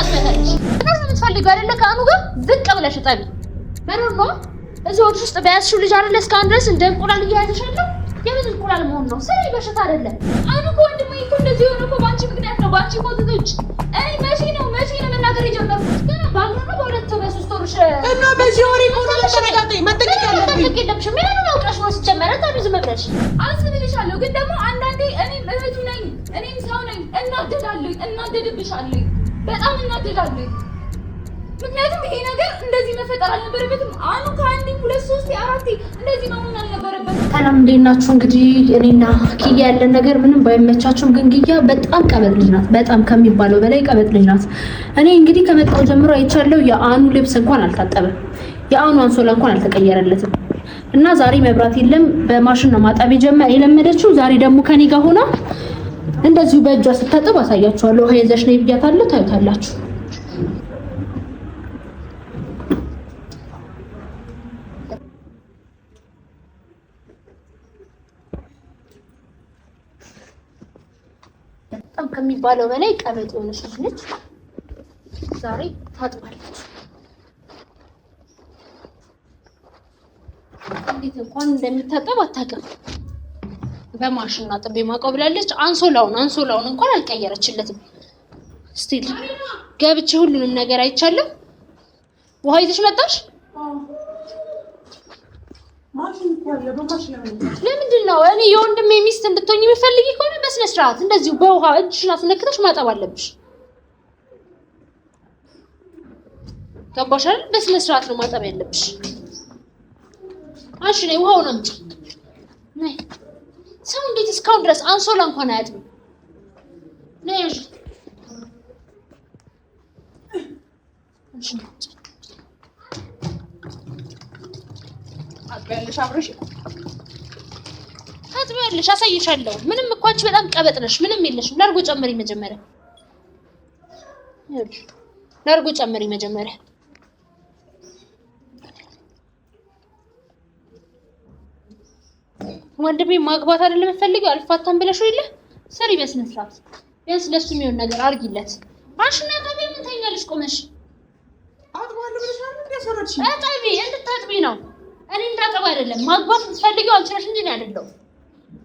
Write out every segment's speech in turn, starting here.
ታስመታለሽ። ነው የምትፈልጊው አይደለ? ከአኑ ጋር ዝቅ ብለሽ ጠቢ መኖር ነው። እዚህ ወዲህ ውስጥ በያዝሽው ልጅ አይደለ እስካሁን ድረስ እንደ እንቁላል እያያዝሽ ያለው? የምን እንቁላል መሆን ነው? ስሪ በሽታ አይደለም። አኑ እኮ ወንድሜ እኮ እንደዚህ የሆነ እኮ በአንቺ ምክንያት ነው፣ በአንቺ ኮተቶች። እኔ መቼ ነው መናገር የጀመርኩት? ገና በአንዱ ነው በሁለት በሶስት ወርሽ እና በዚህ ወሬ እኮ ነው ተረጋግጠኝ። መጠንቀቅ የለብሽም። ምን አውቀሽ ነው ሲጀመር? ታዲያ ዝም ብለሽ አስብልሻለሁ። ግን ደግሞ አንዳንዴ እኔም እህቱ ነኝ፣ እኔም ሰው ነኝ። እናደድብሻለሁ፣ በጣም እናደዳለሁ። ምክንያቱም ይሄ ነገር እንደዚህ መፈጠር አልነበረበትም። አኑ ከአንዴ 2 3 4 እንደዚህ መሆን አልነበረበትም። ሰላም እንዴት ናችሁ? እንግዲህ እኔና ኪያ ያለን ነገር ምንም ባይመቻችሁም ግን ኪያ በጣም ቀበጥ ልጅ ናት። በጣም ከሚባለው በላይ ቀበጥ ልጅ ናት። እኔ እንግዲህ ከመጣው ጀምሮ አይቻለሁ። የአኑ ልብስ እንኳን አልታጠበም፣ የአኑ አንሶላ እንኳን አልተቀየረለትም። እና ዛሬ መብራት የለም በማሽን ነው ማጠብ የለመደችው። ዛሬ ደግሞ ከኔ ጋር ሆና እንደዚሁ በእጇ ስታጠብ አሳያችኋለሁ። ውሃ ይዘሽ ነይ ብያታለሁ። ታዩታላችሁ። በጣም ከሚባለው በላይ ቀበጥ የሆነች ልጅ ነች። ዛሬ ታጥባለች። እንዴት እንኳን እንደሚታጠብ አታውቅም። በማሽን አጥቤ ማውቀው ብላለች። አንሶላውን እንኳን አልቀየረችለትም። ስቲል ገብቼ ሁሉንም ነገር አይቻለሁ። ውሃ ይዘሽ መጣሽ? ለምንድን ነው? እኔ የወንድሜ ሚስት እንድትሆኝ የሚፈልጊ ከሆነ በስነ ስርዓት እንደዚሁ በውሃ እጅሽን አስነክተሽ ማጠብ አለብሽ። ገባሽ አይደል? በስነ ስርዓት ነው ማጠብ ያለብሽ። አንቺ ነይ ውሃውን አምጪ። ነይ። ሰው እንዴት እስካሁን ድረስ አንሶላ እንኳን አያጥብም? ነይ አንቺ። አጥቢያለሽ አብረሽ ታጥቢያለሽ። አሳይሻለሁ። ምንም እኮ አንቺ በጣም ቀበጥ ነሽ። ምንም የለሽም። ላርጎ ጨምሪ መጀመሪያ። ላርጎ ጨምሪ መጀመሪያ። ወንድሜ ማግባት አይደለም የምትፈልጊው? አልፋታም ብለሽ የለ? ሰሪ በስነ ስርዓት ቢያንስ ለሱ የሚሆን ነገር አርጊለት። አንቺና ታቢ ምን ታኛለሽ ቆመሽ? አጥባለሁ ብለሽ ነው እንደሰራች? አጣቢ እንድታጥቢ ነው። እኔ እንዳጠባ አይደለም። ማግባት የምትፈልጊው አንቺ ነሽ እንጂ እኔ አይደለሁም።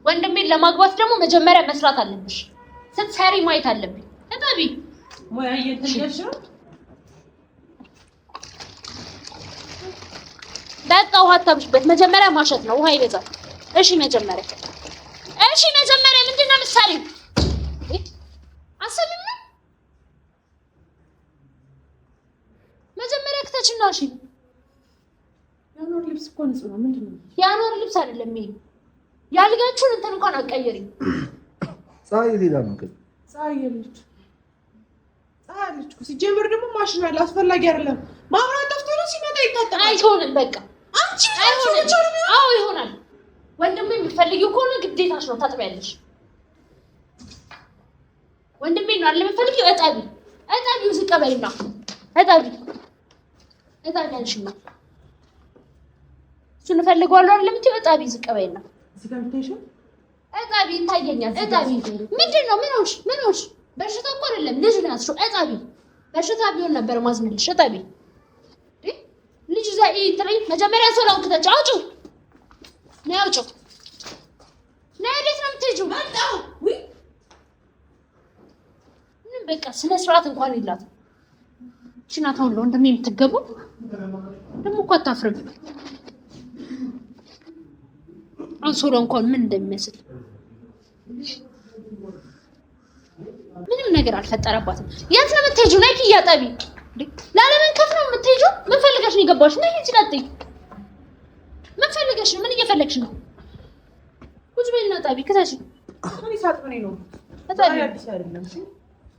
ወንድሜን ለማግባት ደግሞ መጀመሪያ መስራት አለብሽ። ስትሰሪ ማየት አለብኝ። አጣቢ ሞያ እየተንገሽ ነው። በቃ ውሃ አታብሽበት። መጀመሪያ ማሸት ነው። ውሃ ይበዛል። እሺ መጀመሪያ ምንድን ነው የምትሰሪው? አሰሚም መጀመሪያ ክተችና እሺ። ያኖር ልብስ እኮ ንጹህ ነው። ምንድን ነው? ያኖር ልብስ አይደለም ይሄ። ያልጋችሁን እንትን እንኳን አትቀይሪም። ፀሐይ ሌላ ነው ግን ፀሐይ የለች እኮ። ሲጀምር ደግሞ ማሽን አለ። አስፈላጊ አይደለም። ማብራት ጠፍቶ ነው ሲመጣ ይታጠባል። አይሆንም በቃ አንቺ አይሆንም። አዎ ይሆናል። ወንድሜ የምትፈልጊው ከሆነ ግዴታሽ ነው ታጥቢያለሽ። ወንድሜ ነው አይደል የምትፈልጊው? እጠቢው ዝቅ በይና እጠቢ አንቺማ እሱን እፈልገዋለሁ አይደል የምትይው? እጠቢ ዝቅ በይና እጠቢ ይታየኛል። እጠቢ ምንድን ነው? ምን ሆንሽ? በሽታ እኮ አይደለም ልጅ ነው ያዝሽው። እጠቢ በሽታ ቢሆን ነበር ማዝንልሽ። እጠቢ ልጅ ዛይ ትሪ መጀመሪያ ሰላም ከተጫ አውጪው ነይ አውጪው። ነይ እንዴት ነው የምትሄጂው? መጣሁ ወይ ምን በቃ ስነ ስርዓት እንኳን የላትም። እቺ ናት አሁን ለወንድሜ የምትገባው። ደግሞ እኮ አታፍርም። አንሶላ እንኳን ምን እንደሚመስል ምንም ነገር አልፈጠረባትም። የት ነው የምትሄጂው? ነይ ኪያ ጠቢ። ላለመንከፍ ነው የምትሄጂው? ምን ፈልገሽ ነው የገባሽ? ነይ እንጂ ቀጥይ። ምን ፈልገሽ ነው? ምን እየፈለግሽ ነው? ቁጭ በይና ጠቢ። ክተሽ እኔ ሳጥበኔ ነው። ታዲያ አዲስ አይደለም።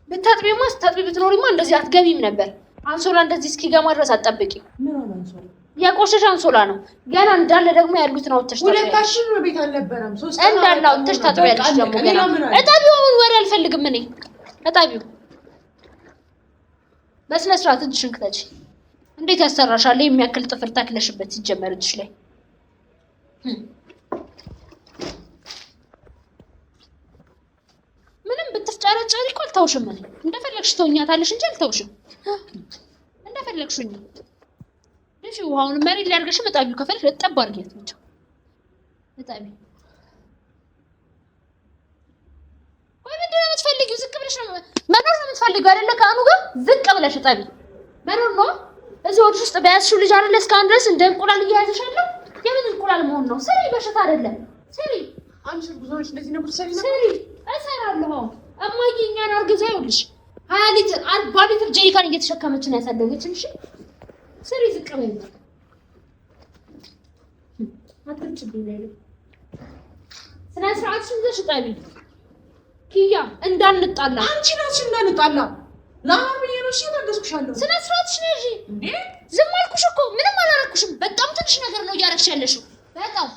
ብታጥቢማ ስታጥቢ ብትኖሪማ እንደዚህ አትገቢም ነበር። አንሶላ እንደዚህ እስኪገማ ድረስ አትጠብቂ። ምን ሆነ? አንሶላ ያቆሸሽ አንሶላ ነው። ገና እንዳለ ደግሞ ያሉት ነው ተሽታጥቢ። ሁለታችን ነው ቤት አልነበረም። ሶስት እንዳለ ተሽታጥቢ ያለሽ ደግሞ ገና እጠቢው። ምን ወሬ አልፈልግም እኔ። እጠቢው በስነ ስርዓት እጅሽን ክተች። እንዴት ያሰራሻል? የሚያክል ጥፍር ታክለሽበት ሲጀመር እጅሽ ላይ ምንም ብትፍጨረጨሪ እኮ አልተውሽም። እንደፈለግሽ ተውኛታለሽ እንጂ አልተውሽም። እንደፈለግሽኝ እሺ ውሃውን መሬት ላይ አድርገሽ መጣቢው ከፈለሽ እጠብ አድርጊያት ብቻ መጣቢ ወይ ምንድን ነው የምትፈልጊው ዝቅ ብለሽ ነው መኖር ነው የምትፈልጊው አይደለ ከአኑ ጋር ዝቅ ብለሽ እጠቢ መኖር ነው እዚህ ወዲህ ውስጥ በያዝሽው ልጅ አይደለ እስካሁን ድረስ እንደ እንቁላል እያያዝሽ ያለው የምን እንቁላል መሆን ነው ስሪ በሽታ አይደለም ስሪ አንቺ ብዙዎች እንደዚህ ነው ብትሰሪ ነው ስሪ እሰራለሁ እማዬ እኛን አርግዛ ይኸውልሽ 20 ሊትር 40 ሊትር ጀሪካን እየተሸከመች ነው ያሳደገችን እሺ ስሪ ዝቅ በይ አትርጭብኝ ላይ ስነ ስርዓትሽን ይዘሽ ጠቢ ኪያ እንዳንጣላ አንቺ ነሽ እንዳንጣላ ለአርብዬ ነው እሺ ታገስኩሻለሁ ስነ ስርዓትሽን ይዤ እንዴ ዝም አልኩሽ እኮ ምንም አላረኩሽም በጣም ትንሽ ነገር ነው እያረግሽ ያለሽው በጣም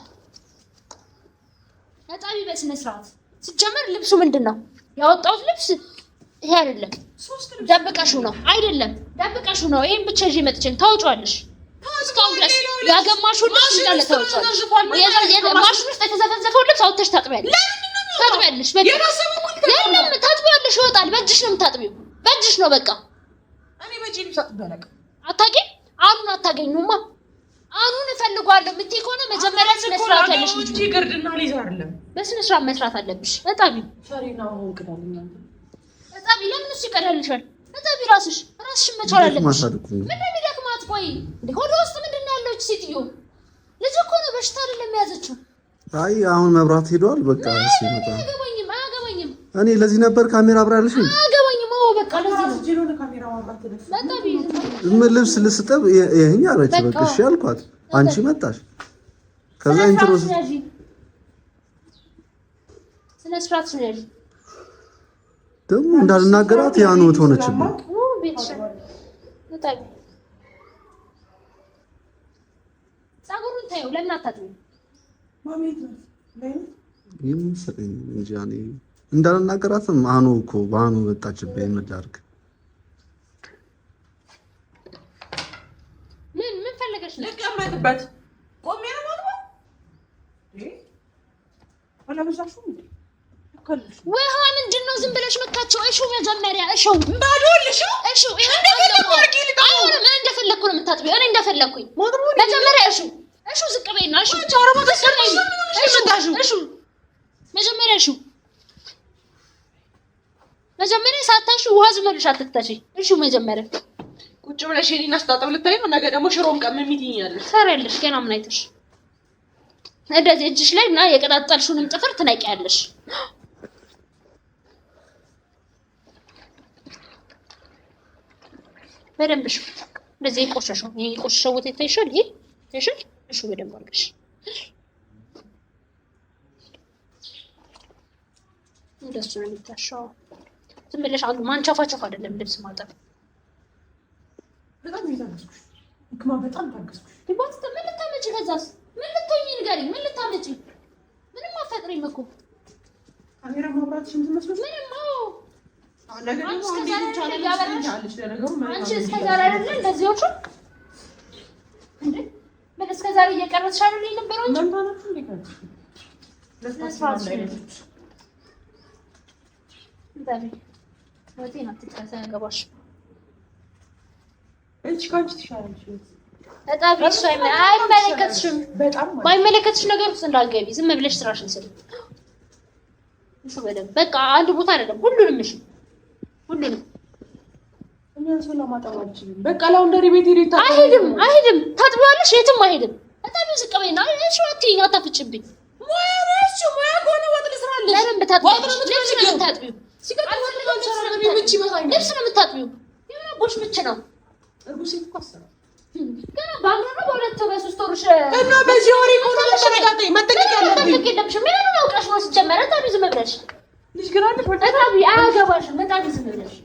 ጠቢ በስነ ስርዓት ሲጀመር ልብሱ ምንድነው ያወጣሁት ልብስ ይሄ አይደለም ደብቀሽው ነው አይደለም ደብቀሽው ነው ይሄን ብቻ ይዤ መጥቼን ታውጫለሽ እስካሁን ድረስ ያገማሽው ልብስ እንዳለ ታውጫለሽ ማሽን ውስጥ የተዘፈዘፈው ልብስ አውጥተሽ ታጥቢያለሽ ታጥቢያለሽ በቃ ለምን ታጥቢያለሽ ይወጣል በእጅሽ ነው የምታጥቢው በእጅሽ ነው በቃ እኔ በእጄ ልብስ አጥበለቅ አታውቂም አኑን አታገኙማ አኑን እፈልጋለሁ የምትይ ከሆነ መጀመሪያ ስነ ስርዓት ያለሽ እንጂ ግርድና ሊዛ አይደለም በስነ ስርዓት መስራት አለብሽ በጣም ሰሪናው እንቅዳልና በጣም ለምን እሱ ይቀዳልሻል በጣም ራስሽ መቻል አለብሽ ምን እንደሚደክማት ቆይ እንዴ ሆዶ ውስጥ ምንድነው ያለች ሴትዮ ልጅ እኮ ነው በሽታ አይደለም የያዘችው አይ አሁን መብራት ሄዷል በቃ እሺ መጣ አያገባኝም እኔ ለዚህ ነበር ካሜራ አብራልሽ አያገባኝም በቃ ለዚህ ነው ጅሎ ካሜራ ማብራት ደስ በጣም ምን ልብስ ልስጠብ ይሄኛ አለች በቃ እሺ አልኳት አንቺ መጣሽ ከዛ ኢንትሮስ ስነ ስርዓት ነው ያጂ ደግሞ እንዳልናገራት ያኑ ሆነችብኝ ቤተሰብ በጣም ፀጉሩን ታየው ለምን አታጥቢው ማሜት ነው ይመስለኝ እንጂ ያኔ እንዳልናገራትም አኑ እኮ ባኑ ወጣችብኝ መዳርክ ምን ፈለገሽ ነው ልቀመጥበት ቆሜ ነው ማለት ወላ በዛሹ ውሃ ምንድን ነው ዝም ብለሽ መታቸው እሹ መጀመሪያ እሹ ባዶልሽ እሹ አሁን ምን እንደፈለኩ ነው የምታጥቢው እኔ እንደፈለኩኝ መጀመሪያ እሹ ዝቅ በይና እሹ እሹ መጀመሪያ መጀመሪያ ሳታሹ ውሃ ዝም ብለሽ አትክተሺ እሹ መጀመሪያ ቁጭ ብለሽ እኔን አስታጠብ ልታይ ነው ነገ ደግሞ ሽሮም ቀመሚት ይኛለሽ ሰራለሽ ገና ምን አይተሽ እንደዚህ እጅሽ ላይ እና የቀጣጣልሽውንም ጥፍር ትነቂያለሽ በደንብ እሹ እንደዚህ የቆሸሸው ቦታ ይታይሻል ይሄ ይታይሻል እሹ በደንብ አድርገሽ እንደሱ ነው የሚታሻው ዝም ብለሽ አንዱ ማንቻፋቻፍ አይደለም ልብስ ማጠብ በጣም ይታገስኩሽ እክማ በጣም ታገስኩሽ ዲባስ ምን ልታመጪ ከዛስ ምን ልትሆኚ ንገሪኝ ምን ልታመጪ ምንም አትፈጥሪም እኮ ካሜራ ማብራት ሽንት መስሎሽ ምንም አንቺ እስከዛሬ አይደለ እንደዚህ ወጡ እንዴ ምን እስከዛሬ እየቀረጽሽ አይደል የነበረው እንጂ መንታናችሁ እንዴት ወቴን አትጨርሳ ያገባሽ እቺ ካንቺ ትሻላለሽ በጣም አይመለከትሽም በጣም ማይመለከትሽ ነገር ውስጥ እንዳትገቢ ዝም ብለሽ ስራሽን ስሪ እሱ በደንብ በቃ አንድ ቦታ አይደለም ሁሉንም እሺ ሁሉንም እኛ ሰው ለማጠብ አልችልም በቃ ላውንደሪ ቤት ሄድ አይሄድም ታጥቢዋለሽ የትም አይሄድም በጣም ዝቅ በይና እሺ አትይኝ አታፍጭብኝ ሙያ ከሆነ ወጥ ልስራለሽ ለምን በታጥቢው ልብስ ነው የምታጥቢው ሲቀጥል ልብስ ነው የምታጥቢው የምን አቦሽ ምች ነው እርጉዝ ሴት እኮ አሰራ ገና በአንድ ነው በሁለት በሶስት ወርሽ እና በዚህ ወሬ እኮ ነው ተረጋግጠኝ መጠንቀቅ ያለብኝ የለብሽም ምን አውቀሽ ነው ሲጀመር ታቢ ዝም ብለሽ ልጅ ግራለሽ ታቢ አያገባሽም ታቢ ዝም ብለሽ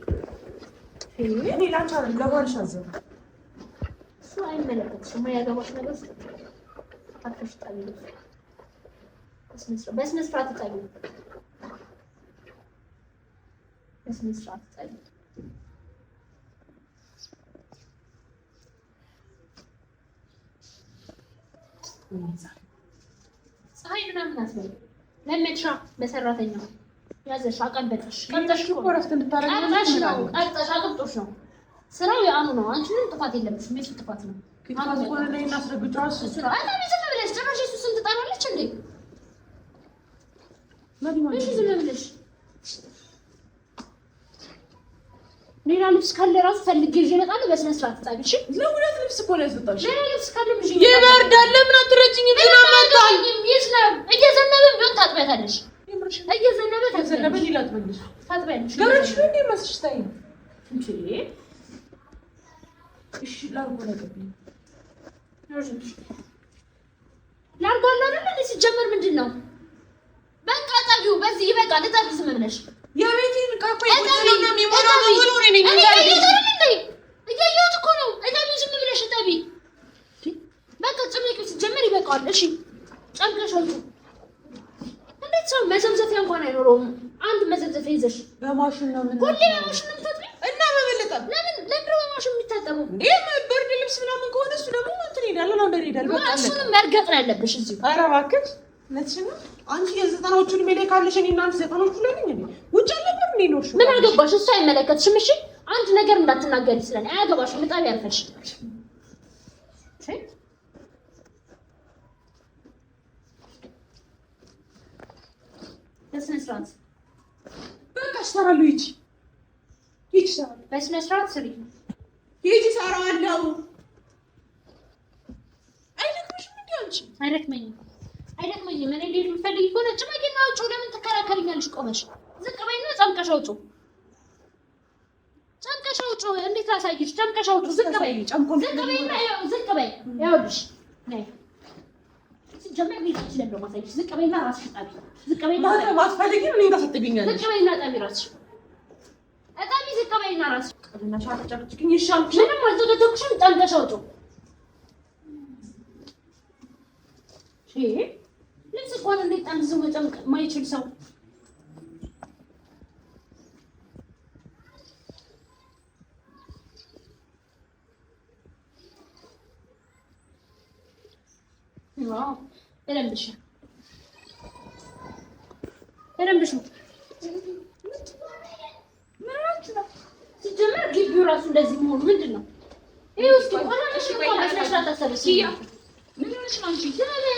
እኔ ላንቺ አይደል ለባልሽ አዘነ እሱ አይመለከትሽም ያገባሽ ነገር አትሽ ታቢ በስነ ስርዓት ታቢ በስነ ስርዓት ታቢ ፀሐይ ምናምን አትበይ ለምትሻ በሰራተኛው ያዘሽ አቀበጥሽ ቀምጠሽ እኮ ረፍት እንድታረጊ ቀምጠሽ ነው አቅብጦሽ ነው ስራው ያኑ ነው። አንቺ ምንም ጥፋት የለብሽም። የሱ ጥፋት ነው። አንተ ቆለ ላይ እናስረግጫው እሱ ነው። አንተ ዝም ብለሽ ጭራሽ እሱ ስንት ጣራለች እንዴ? እሺ ዝም ብለሽ ሌላ ልብስ ካለ ራሱ ፈልጌ ይዤ እመጣለሁ። በስነ ስርዓት ታጣቢሽ። ለሁለት ልብስ እኮ ነው ያስወጣሽ። ሌላ ልብስ ካለ ምሽ ይበርዳል። ለምን አትረጂኝ? ይዘናበታል። ይዝናብ እየዘነበ ቢሆን ታጥቢያታለሽ። እየዘነበ ታጥቢያለሽ። ሌላ ትመልሽ ታጥቢያለሽ። ገረሽ እንዴ መስሽ ታይ እንጂ እሺ ላርጎ ነገርኝ ላርጎ አይደል እንዴ? ሲጀመር ምንድነው? በቃ ታዲው በዚህ ይበቃል። ለታዲስ ምን ብለሽ የቤቴን ቃቆ ይቆጥለው ነው የሚሞላው ነው ወሬ ነኝ እያየሁት እኮ ነው። እታቢ ዝም ብለሽ እታቢ በቃ ጭምቂው ሲጀመር ይበቃዋል። እሺ ጨምቀሻው እንዴት ሰው መዘምዘፊያ እንኳን አይኖረውም? አንድ መዘምዘፊያ ይዘሽ በማሽን ነው ምን ሁሌ በማሽን ነው የምታጥቢው? እና በበለጠ ለምን በማሽን የሚታጠበው እንዴ? ብርድ ልብስ ምናምን ከሆነ እሱ ደግሞ እንትን ይሄዳል ነው እንደሄዳል። በቃ እሱንም መርገጥ ነው ያለብሽ እዚሁ። ኧረ እባክሽ ነትሽና አንቺ የዘጠናዎቹን ሜሌ ካለሽ እኔ እናንተ ዘጠናዎቹ ላይ ነኝ እንዴ? ውጭ አልነበር እንዴ ኖርሽ? ምን አገባሽ? እሱ አይመለከትሽም። እሺ አንድ ነገር እንዳትናገሪ ስለኔ አያገባሽም። እጣቢ ያርፈሽ በስነ ስርዓት በቃ እሰራለሁ። ሂጂ እሰራለሁ። በስነ ስርዓት ስሪ። ሂጂ እሰራለሁ። አይደክምሽም እንዴ አንቺ? አይደክመኝም። እኔ እንዴት የምፈልግ ከሆነ ጭማቂና አውጪው። ለምን ትከራከሪኛለሽ? ቆመሽ ዝቅ በይና ጨምቀሽ አውጪው። እንዴት ላሳይሽ? ጨምቀሽ አውጪው። ዝቅ በይና ዝቅ በይ። ይኸውልሽ ነይ ሲጀመር ቤታችን ለምን ማሳይሽ? ዝቅ በይና ራስሽ ጣቢ። ዝቅ በይና ማስፈልጊ ምን እንዳሰጥብኛለሽ? ዝቅ በይና ጣቢ ራስሽ እጣቢ። ዝቅ በይና ራስሽ እና ሻርጫጭኝ ይሻልኩሽ። ምንም አልተደደኩሽም። ጨምቀሽ አውጪው። ልብስ እንኳን እንዴት ጠምዝዞ መጨምቅ ማይችል ሰው ዋው! እረምብሽ ሲጀመር ግቢው ራሱ እንደዚህ መሆኑ ምንድን ነው? ይሄ ውስጥ ቆና መሽ ቆና መስራታ ታሰብሽ ምን ሆነሽ ነው አንቺ? ስለዚህ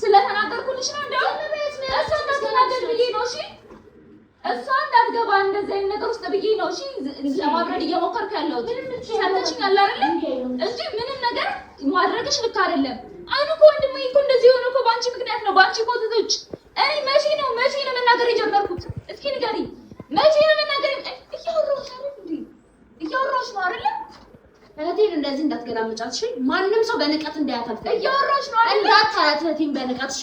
ስለተናገርኩልሽ ነው እንደው እሷ እንዳትናገር ብዬ ነው። እሺ እሷ እንዳትገባ እንደዚህ አይነት ነገር ውስጥ ብዬ ነው። እሺ ለማብረድ እየሞከርኩ ያለሁት ሰምተሽኛል አይደል? እንጂ ምንም ነገር ማድረግሽ ልክ አይደለም። አሁን እኮ ወንድሜ እኮ እንደዚህ ሆነ እኮ በአንቺ ምክንያት ነው፣ በአንቺ ኮተቶች። እኔ መቼ ነው መናገር የጀመርኩት? እስኪ ንገሪኝ፣ መቼ ነው መናገር? እያወራሁሽ አይደል እንዴ? እያወራሁሽ ነው አይደል? እህቴን እንደዚህ እንዳትገላምጫት እሺ። ማንም ሰው በንቀት እንዳያታልፍ እያወራሽ ነው አይደል? እንዳታያት እህቴን በንቀት እሺ።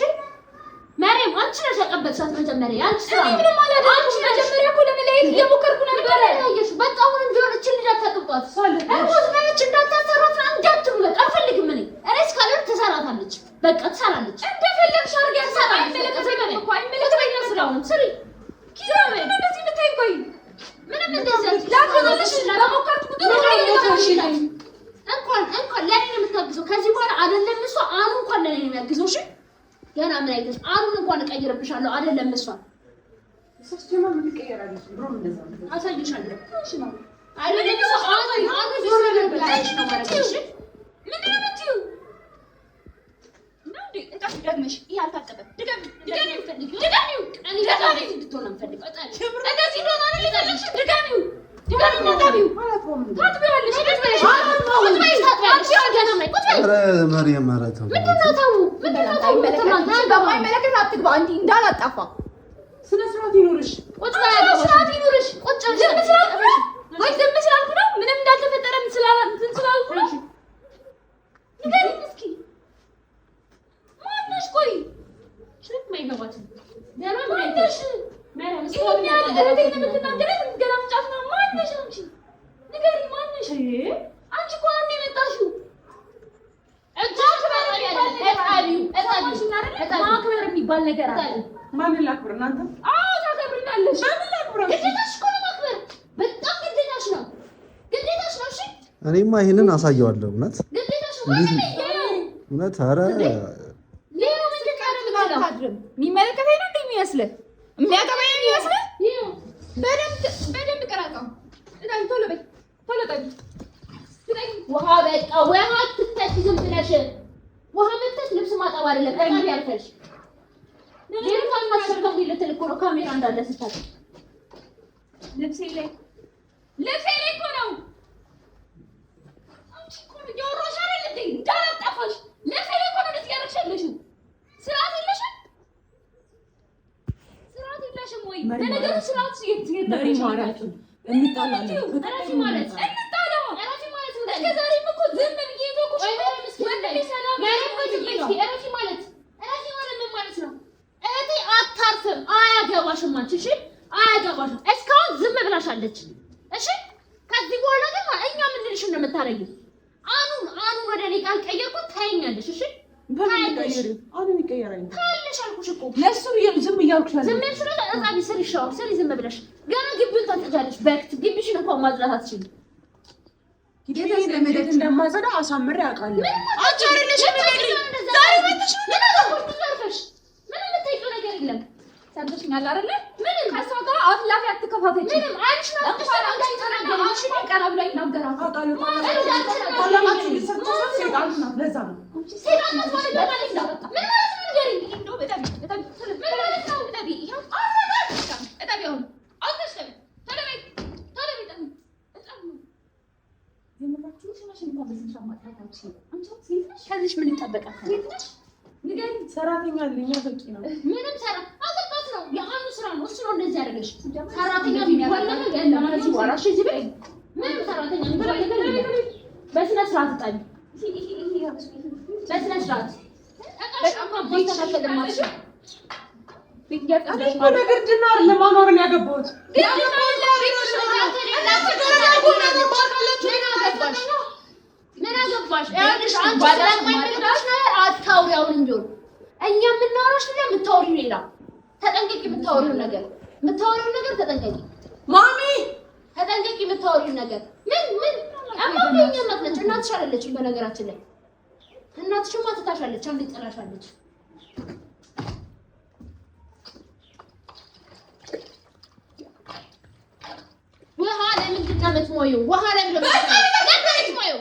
ማርያም አንቺ ነሽ ያቀበልሻት መጀመሪያ። አንቺ ስራ እኔ ምንም አላደረኩሽ። መጀመሪያ እኮ ለመለየት እየሞከርኩ ነበር። ያየሽ በቃ አሁን እንደሆነ እቺ ልጅ አታቅብጧት። እርጉዝ ነች እንዳታሰራት እንዳትሉ በቃ አልፈልግም። እኔ እስካለር ትሰራታለች፣ በቃ ትሰራለች። እንደፈለግሽ አድርጊ። ያሰራ አይመለከተኝም እኮ አይመለከተኝም። ስራውን ስሪ ኪራም እንደዚህ ብታይ ቆይ ምንም እንደዚህ ላከዘልሽ ለሞከርኩ ቁጥር እንኳን ለኔ ነው የምታግዘው። ከዚህ በኋላ አይደለም እሷ አሁን እንኳን ለኔ ነው የሚያግዘው። እሺ ገና ምን አይተሽ አሁን እንኳን እቀይርብሻለሁ። አይደለም እሷ ሲስተማ ምን ይቀየራልሽ? ብሮም እንደዛ ነው አሳይሻለሁ። እሺ ነው አይደለም እሷ አሁን ዞር ብለሽ ነው ማለት እሺ። ምን ነው የምትይው? ነው እንዴ? እንጣፍ ደግመሽ ይሄ አልታጠበም። ድገሚ እንድትሆን ነው የምፈልገው። እንደዚህ እንደሆነ አይደል? ድገሚው ስነ ስርዓት ይኖርሽ። ዝም ስላልኩ ነው ምንም እንዳልተፈጠረ ስላልኩ ነው። ንገሪኝ እስኪ ማነሽ? ቆይ አይገባትም። ማነሽ? ይሄን ያህል እህቴን የምትናገረት የምትገላምጫት ነው። ማነሽ አንቺ? ንገሪኝ ማነሽ? አንቺ እኮ አንዴ የመጣሽው ማክበር የሚባል ነገር አለ። ማንን ላክብር? እናንተ? አዎ ታከብሪናለሽ። ማንን ላክብር? ግዴታሽ እኮ ነው ማክበር። በጣም ግዴታሽ ነው። ግዴታሽ ነው። እሺ እኔማ ይሄንን አሳየዋለሁ። እውነት ግዴታሽ ነው። እውነት ኧረ የሚመለከተኝ ነው እንደሚመስልህ የሚያገባኝ ነው የሚመስልህ። በደንብ ቀራጣው ቶሎ በይ ቶሎ ጠቢ። ውሃ በቃ ውሃ ትተሽ ዝም ብለሽ ውሃ መተሽ ልብስ ማጠብ አይደለም። ቀይ ያልፈልሽ ሌላም ማስፈርገም ልትል እኮ ነው። ካሜራ እንዳለ ስታውቂ ልብሴ ላይ እኮ ነው። አንቺ እኮ ነው ያወራሽ አይደል እንዴ? እንዳላጣፋሽ ልብሴ ላይ እኮ ነው እንደዚህ ያደረግሻለሽ። ስርዓት የለሽም ወይ? ለነገሩ ስርዓት መሪ ማለት እንጣላለን። እረፊ ማለት እስከ ዛሬም እኮ ዝም ብዬ ተውኩሽ። እረፊ ማለት ምን ማለት ነው? እህቴ አታርፍም። አያገባሽም አንቺ። እሺ አያገባሽም። እስካሁን ዝም ብላሻለች። እሺ ከዚህ በኋላ ግን እኛ ምንልሽ ነው የምታረጊው? አኑን ወደ እኔ ቃል ቀየርኩት ታይኛለሽ። እሺ አሁን ይቀየራል ካለሽ አልኩሽ እኮ ለሱ ዝም እያልኩሽ ነው። ዝም ያልሽ ነው። እዛቢ ስሪ ሻወር ስሪ ዝም ብለሽ ገና ግቢውን ታጸጃለሽ። በክት ግቢሽን እንኳን ማጽዳት አትችይም። ለመደት እንደማጸዳ አሳምሬ አውቃለሁ። አንቺ አይደለሽ ዛሬ መጥተሽ ምን አልኩሽ? ምንም የምታይቀው ነገር የለም። ሰምተሽኛል አይደለ? ምንም ከእሷ ጋር አፍ ላፊ አትከፋፈች። ምንም አንቺ ነው አንቺ ቀና ብላ ይናገራል። ለዛ ነው ከዚህ ምን ይጠበቃል? ሰራተኛ አለኝ። በቂ ነው። ምንም ሰራ አጠቃት ነው የአንዱ ስራ ነው። እሱ ነው እንደዚህ ያደረገሽ። ሰራተኛ ቢባል ነገር ያለ ማለት ይወራ። እሺ እዚህ ቤት ምንም ሰራተኛ ቢባል ነገር የለም። በስነ ስርዓት ጣኝ። በስነ ስርዓት ነገር ድናር ለማኖርን ያገባሁት ምን አገባሽ? ያንሽ አንቺ ስለማይመጣሽ ነው አታውሪ። አሁንም ቢሆን እኛ የምናወራሽ ነው የምታወሪው ሌላ። ተጠንቀቂ። የምታወሪው ነገር ተጠንቀቂ። ማሚ ተጠንቀቂ። የምታወሪው ነገር ምን አማካኝ እናት ነች። እናትሽ አይደለችም። በነገራችን ላይ እናትሽማ ትታሻለች። አንዴ ጥላሻለች። ውሃ ለምንድን ነው የምትሞይው? ውሃ ለምን ነው የምትሞይው?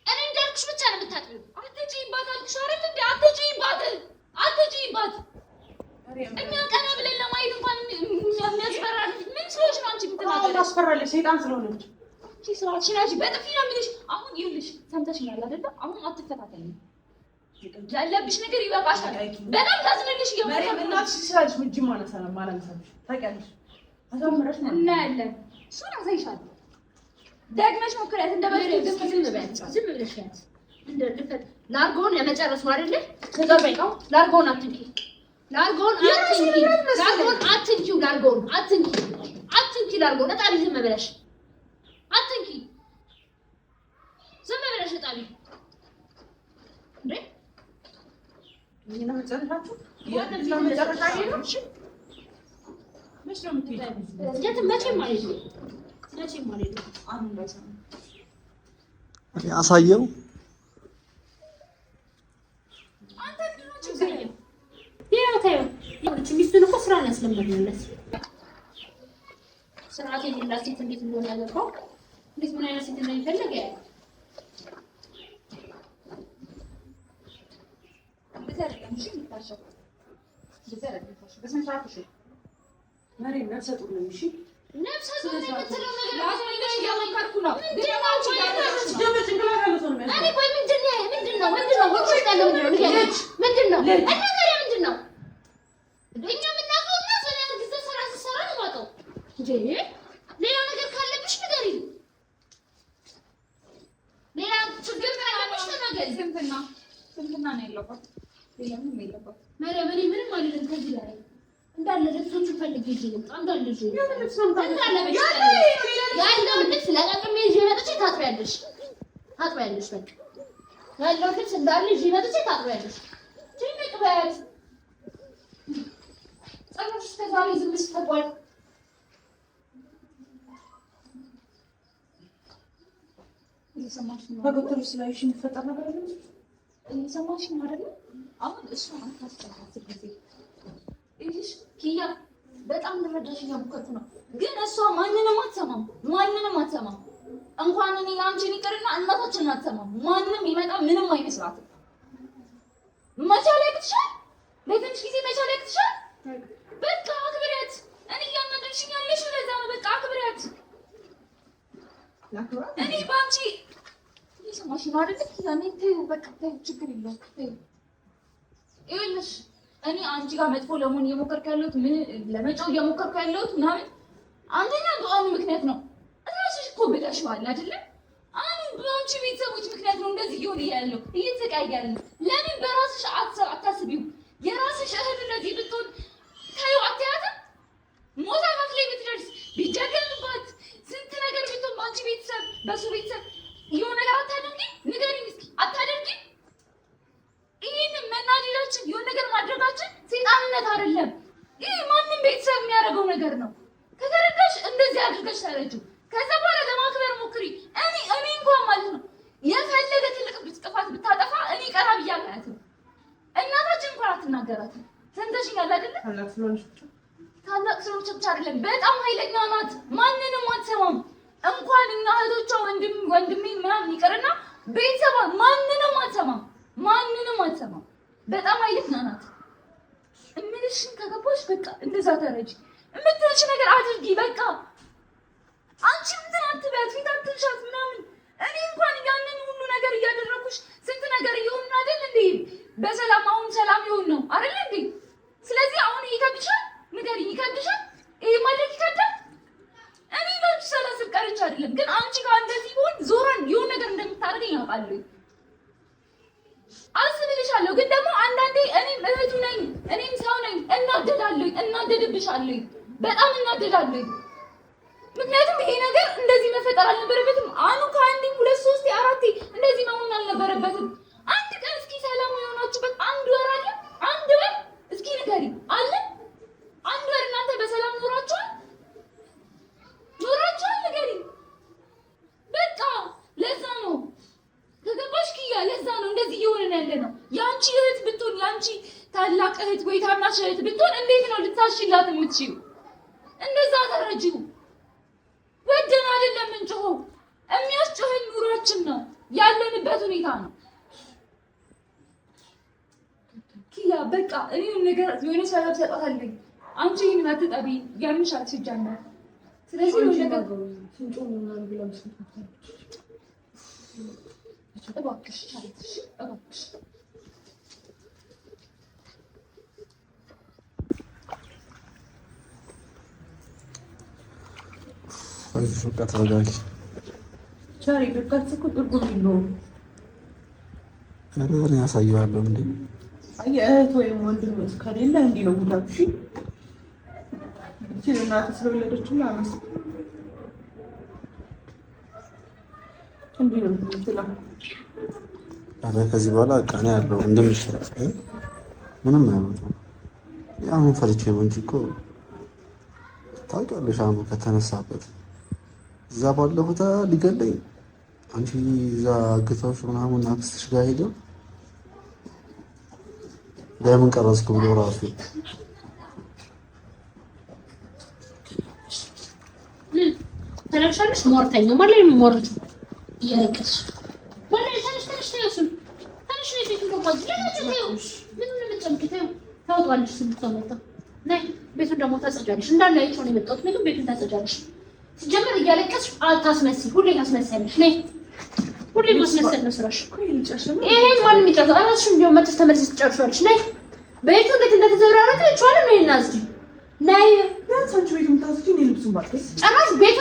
እኔ እንዳልኩሽ ብቻ ነው የምታጥቢው። አትጪባት አልኩሽ አይደል እንዴ? አትጪባት። እኛ ቀና ብለን ለማየት እንኳን የሚያስፈራል። ምን ስለሆነች ነው አንቺ የምትናገሪው? ታስፈራለች። ሰይጣን ስለሆነች እሺ ስራችን አንቺ በጥፊ ነው የምልሽ። አሁን ይኸውልሽ ሰምተሽኛል አይደል? አሁን አትፈታተኝ። ያለብሽ ነገር ይበቃሻል። በጣም ታዝነልሽ እናትሽ ስላለሽ ምንጭ ማለት ነው ማለት ነው። ታውቂያለሽ አሳምረሽ ማለት እናያለን። እሱን አሳይሻለሁ። ደግመሽ ሞክሪያት። እንደበፊት ዝም ብለሽ ያት ላርጎን የመጨረስ ነው አይደል? ተዘበይው ላርጎን አትንኪ። ላርጎን እጣቢ ዝም ብለሽ አትንኪ። ዝም ብለሽ እጣቢ እንዴ ይሄን መጨረሻችሁ መጨረሻ ነው። አሳየው ሚስቱን እኮ ስራ ነው ያስለመድንለት። ስርዓት የሌላት ሴት እንዴት እንደሆነ ያገባው እንዴት ምን አይነት ሴት እንደሚፈልግ ያለው መሬት ነፍሰ ጡር ነው። እሺ ነፍሰ ጡር የምትለው ነገር ያዘልሽ ያመንከርኩ ነው። እኔ ቆይ ምንድን ነው እኛ የምናውቀው እና ሰላም ግዘ ስራ ሲሰራ ነው የማውቀው እንጂ ሌላ ነገር ካለብሽ ንገሪኝ። ሌላ ችግር ካለብሽ ተናገሪ። ስንትና ነው ያለባት ምንም የለባት። እኔ ምንም አይደለም። ከዚህ ላይ እንዳለ ልብሶቹን ፈልጌ ይዤ ልምጣ። እንዳለ ልብስ ያለውን ልብስ ለቀቅሜ ይዤ መጥቼ ታጥቢያለሽ። በቃ ያለውን ልብስ እንዳለ ይዤ መጥቼ ታጥቢያለሽ። ትልቅ በት ጸሎት እስከ ዛሬ ዝም ስትቆይ እየሰማሽ ነው። በቁጥር ስላይሽ የሚፈጠር ነገር አለ። እየሰማሽ ነው አይደል? አሁን እሱ አታስጨርስ ጊዜ እሺ ኪያ በጣም ልረዳሽ እያሞከርኩ ነው፣ ግን እሷ ማንንም አትሰማም። እንኳን እኔ አንቺን ይቅርና እናታችንን አትሰማም። ማንም ይመጣ ምንም አይመስላትም። መቻል ያቅትሻል። ለትንሽ ጊዜ መቻል ያቅትሻል። በቃ አክብሪያት። እኔ እያናደድሽኝ ያለሽ ለዛ ነው። በቃ አክብሪያት። እኔ ባንቺ እየሰማሽ ነው አይደል? ያኔ ተይው፣ በቃ ተይው፣ ችግር የለውም ተይው። ይኸውልሽ እኔ አንቺ ጋር መጥፎ ለመሆን እየሞከርኩ ያለሁት ለመጫው እየሞከርኩ ያለሁት ምናምን አንደኛ በአሁኑ ምክንያት ነው። እራስሽ እኮ ብለሽዋል አይደለ? አሁን በአንቺ ቤተሰቦች ምክንያት ነው እንደዚህ እየሆነ ያለው እየተቀያየረ ነው። ለምን በራስሽ አታስቢው? የራስሽ እህት እንደዚህ ብትሆን ታየው አትያትም? ሞታ ፋት ላይ ብትደርስ ቢደገምባት ስንት ነገር ብትሆን በአንቺ ቤተሰብ በሱ ቤተሰብ የሆነ ነገር አታደርጊም? ንገሪኝ እስኪ አታደርጊም? ይህንን መናደዳችን የሆነ ነገር ማድረጋችን ሴጣንነት አይደለም። ይህ ማንም ቤተሰብ የሚያደርገው ነገር ነው። ከተረዳሽ እንደዚህ አድርገሽ ተረጂው። ከዛ በኋላ ለማክበር ሞክሪ። እኔ እንኳን ማለት ነው የፈለገ ትልቅ ጥፋት ብታጠፋ እኔ ቀራ ብዬ አላያትም። እናታችን እንኳን አትናገራትም። ሰምተሽኛል አይደለ? ታላቅ ስለሆነች ብቻ አይደለም፣ በጣም ኃይለኛ ናት። ማንንም አትሰማም። እንኳን እኛ እህቶቿ ወንድሜ ምናምን ይቅርና ቤተሰባ ማንንም አትሰማም። በጣም ኃይለኛ ናት። እምልሽን ከገባሽ በቃ እንደዛ ተረጂ። የምትልሽ ነገር አድርጊ። በቃ አንቺ እንትን አትበያት፣ ፊት አትልሻት ምናምን። እኔ እንኳን ያንን ሁሉ ነገር እያደረኩሽ ስንት ነገር እየሆንን አይደል እንዴ? በሰላም አሁን ሰላም ይሆን ነው አይደል እንዴ? ስለዚህ አሁን ይከብድሻል፣ ንገሪኝ፣ ይከብድሻል? ይሄ ማለት ይከብዳል? እኔ ለአንቺ ሳላስብ ቀርቼ አይደለም፣ ግን አንቺ ጋር እንደዚህ ቢሆን ዞረን የሆነ ነገር እንደምታደርገኝ አውቃለሁ። አስብልሻለሁ፣ ግን ደግሞ አንዳንዴ እኔም እህቱ ነኝ፣ እኔም ሰው ነኝ። እናደድብሻለሁ፣ በጣም እናደዳለሁ። ምክንያቱም ይሄ ነገር እንደዚህ መፈጠር አልነበረበትም። አኑ ከአንዴ 2 3 4 እንደዚህ መሆን አልነበረበትም። አንድ ቀን እስኪ ሰላም የሆናችሁበት አንድ ወር አለ? አንድ ወር እስኪ ንገሪ አለ? አንድ ወር እናንተ በሰላም ኖራችኋል? ንገሪ። በቃ ለዛ ነው ከገባሽ ኪያ፣ ለዛ ነው እንደዚህ እየሆነን ያለ ነው። የአንቺ እህት ብትሆን የአንቺ ታላቅ እህት ወይ ታናሽ እህት ብትሆን እንዴት ነው ልታሽላት የምትችይው? እንደዛ ተረጂው። ወደን አይደለም እንጮኸው፣ የሚያስጮኸን ኑሯችን ነው፣ ያለንበት ሁኔታ ነው። ኪያ በቃ እኔ ነገር የሆነ ሰላም ሰጣታለኝ። አንቺ ይህን አትጠቢ፣ ያምሻል ሲጀመር። ስለዚህ ነው ነገር እባክሽ ታሪክሽ እባክሽ አይዞሽ፣ በቃ ተረጋጊ። ቻሪ በቃ እኮ ትርጉም የለውም። እኔ ያሳየዋለሁ እንዴ? አይ እህት ወይም ወንድም ከሌለ እንዲህ ነው ጉዳትሽ። እቺ እናት ስለወለደችው ማለት እንዲህ ነው ትላ አረ ከዚህ በኋላ ቀና ያለው እንደምሽራ ምንም አይሆንም። ያሁን ፈልቼ ነው እንጂ እኮ ታውቂያለሽ፣ አሁን ከተነሳበት እዛ ባለሁት ሊገለኝ አንቺ እዛ አግታዎች ምናምን አክስትሽ ጋር ሄደው ለምን ቀረስኩ ብሎ ራሱ ተነሻለሽ። ሞርተኛ ማለት ነው። ሞርት እያለቀስሽ ወላሂ ተነሽ ተይው። ተነሽ ነው ፊት ነው ባዝ ለምን ተይው? ምን ምን ተምከተው ታውጣለሽ ስምታመጣ ነይ ቤቱን ደግሞ ታጸጃለሽ። እንዳለ አይቼው ነው የመጣሁት። ምግብ ቤቱን ታጸጃለሽ። ሲጀመር እያለቀስሽ አታስመስይ። ሁሌ ታስመስያለሽ። ነይ ሁሌ ማስመሰል ነው ስራሽ። ይሄን ማንም ይጨርሰው። እራስሽም ቢሆን መጥተሽ ተመልሰሽ ትጨርሻለሽ። ነይ ቤቱ እንዴት እንደተዘበራረቀ አይቼዋለሁ። ነይ እና እዚህ ነይ። ቢያንስ አንቺ ቤቱን ታዝጂ እኔ ልብሱን ባልከስ ጭራሽ ቤቱ